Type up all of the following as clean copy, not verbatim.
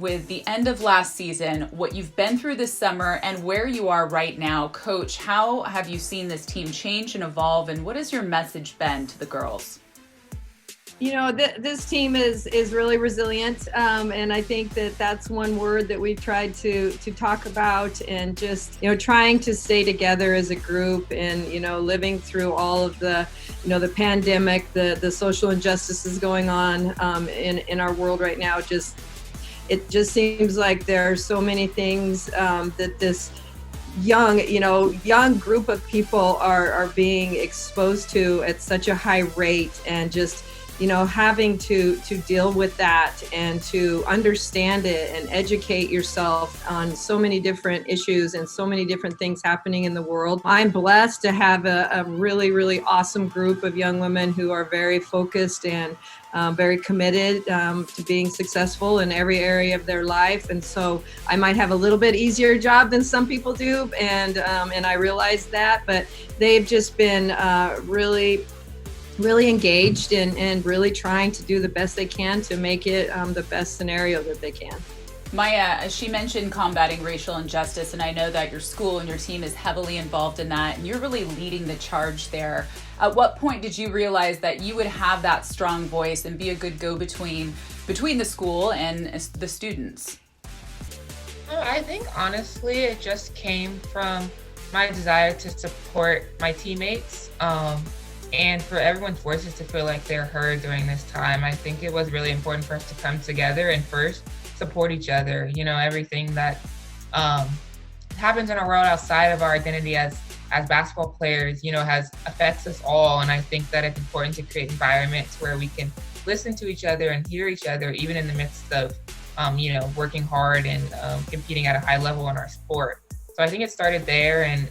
with the end of last season, what you've been through this summer, and where you are right now. Coach, how have you seen this team change and evolve, and what has your message been to the girls? You know, this team is really resilient, and I think that's one word that we've tried to talk about, and just, you know, trying to stay together as a group, and, you know, living through all of the, you know, the pandemic, the social injustices going on in our world right now. It just seems like there are so many things that this young group of people are being exposed to at such a high rate, and just, you know, having to deal with that and to understand it and educate yourself on so many different issues and so many different things happening in the world. I'm blessed to have a really, really awesome group of young women who are very focused and very committed to being successful in every area of their life. And so I might have a little bit easier job than some people do, and I realize that, but they've just been really engaged and really trying to do the best they can to make it the best scenario that they can. Myah, she mentioned combating racial injustice, and I know that your school and your team is heavily involved in that, and you're really leading the charge there. At what point did you realize that you would have that strong voice and be a good go-between between the school and the students? I think honestly it just came from my desire to support my teammates, and for everyone's voices to feel like they're heard during this time. I think it was really important for us to come together and first support each other. You know, everything that happens in our world outside of our identity as basketball players, you know, affects us all. And I think that it's important to create environments where we can listen to each other and hear each other, even in the midst of, you know, working hard and competing at a high level in our sport. So I think it started there, and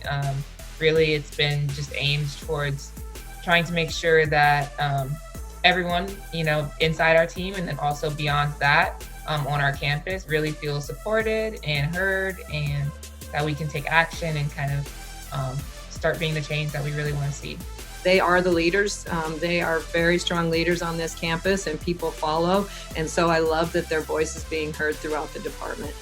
really it's been just aimed towards trying to make sure that everyone, you know, inside our team and then also beyond that on our campus really feels supported and heard, and that we can take action and kind of start being the change that we really want to see. They are the leaders. They are very strong leaders on this campus, and people follow. And so I love that their voice is being heard throughout the department.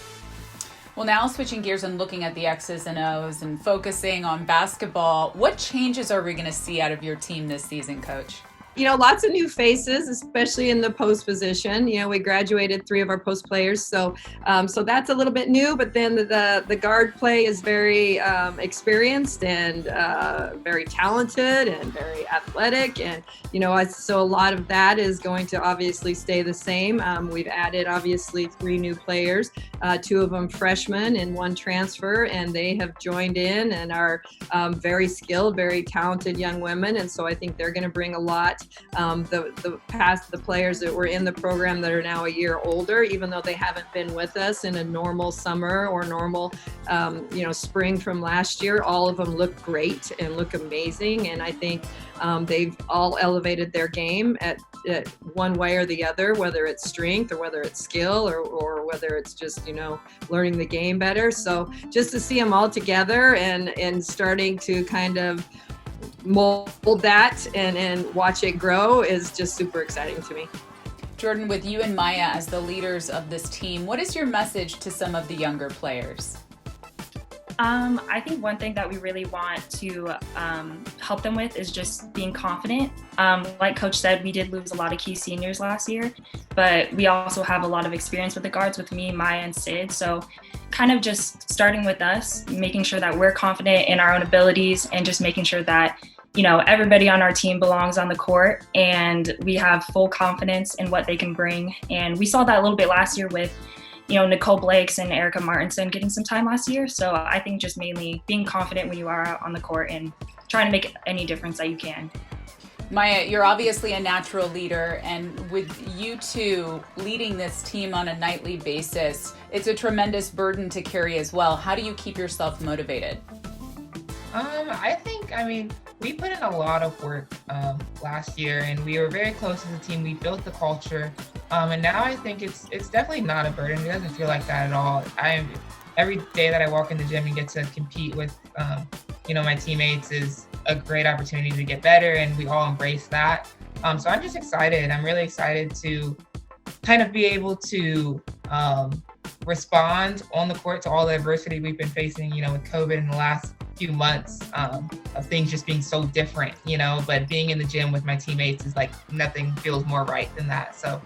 Well, now switching gears and looking at the X's and O's and focusing on basketball, what changes are we going to see out of your team this season, Coach? You know, lots of new faces, especially in the post position. You know, we graduated 3 of our post players, so that's a little bit new. But then the guard play is very experienced and very talented and very athletic, and you know, so a lot of that is going to obviously stay the same. We've added obviously 3 new players, 2 of them freshmen and 1 transfer, and they have joined in and are very skilled, very talented young women, and so I think they're going to bring a lot. The players that were in the program that are now a year older, even though they haven't been with us in a normal summer or normal spring from last year, all of them look great and look amazing, and I think they've all elevated their game at one way or the other, whether it's strength or whether it's skill or whether it's just, you know, learning the game better. So just to see them all together and starting to kind of mold that and watch it grow is just super exciting to me. Jordyn, with you and Myah as the leaders of this team, what is your message to some of the younger players? I think one thing that we really want to help them with is just being confident. Like Coach said, we did lose a lot of key seniors last year, but we also have a lot of experience with the guards with me, Myah, and Sid. So kind of just starting with us, making sure that we're confident in our own abilities and just making sure that, you know, everybody on our team belongs on the court and we have full confidence in what they can bring. And we saw that a little bit last year with, you know, Nicole Blakes and Erica Martinson getting some time last year. So I think just mainly being confident when you are out on the court and trying to make any difference that you can. Myah, you're obviously a natural leader, and with you two leading this team on a nightly basis, it's a tremendous burden to carry as well. How do you keep yourself motivated? I mean, we put in a lot of work last year, and we were very close as a team. We built the culture, and now I think it's definitely not a burden. It doesn't feel like that at all. Every day that I walk in the gym and get to compete with, my teammates is a great opportunity to get better, and we all embrace that. So I'm just excited. I'm really excited to kind of be able to respond on the court to all the adversity we've been facing, with COVID in the last few months, of things just being so different, but being in the gym with my teammates is like nothing feels more right than that. So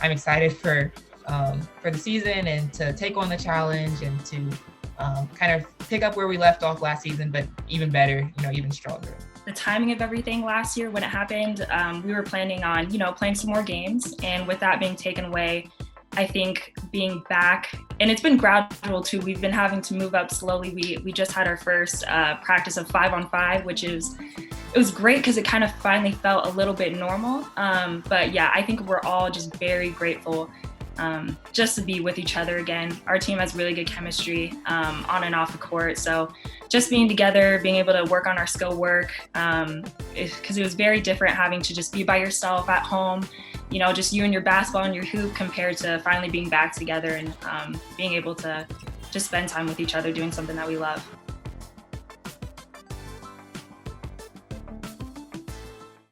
I'm excited for the season and to take on the challenge and to kind of pick up where we left off last season, but even better, even stronger. The timing of everything last year when it happened, we were planning on, playing some more games. And with that being taken away, I think being back, and it's been gradual too. We've been having to move up slowly. We just had our first practice of 5-on-5, it was great because it kind of finally felt a little bit normal. But yeah, I think we're all just very grateful just to be with each other again. Our team has really good chemistry on and off the court. So just being together, being able to work on our skill work, because it was very different having to just be by yourself at home, just you and your basketball and your hoop compared to finally being back together and being able to just spend time with each other doing something that we love.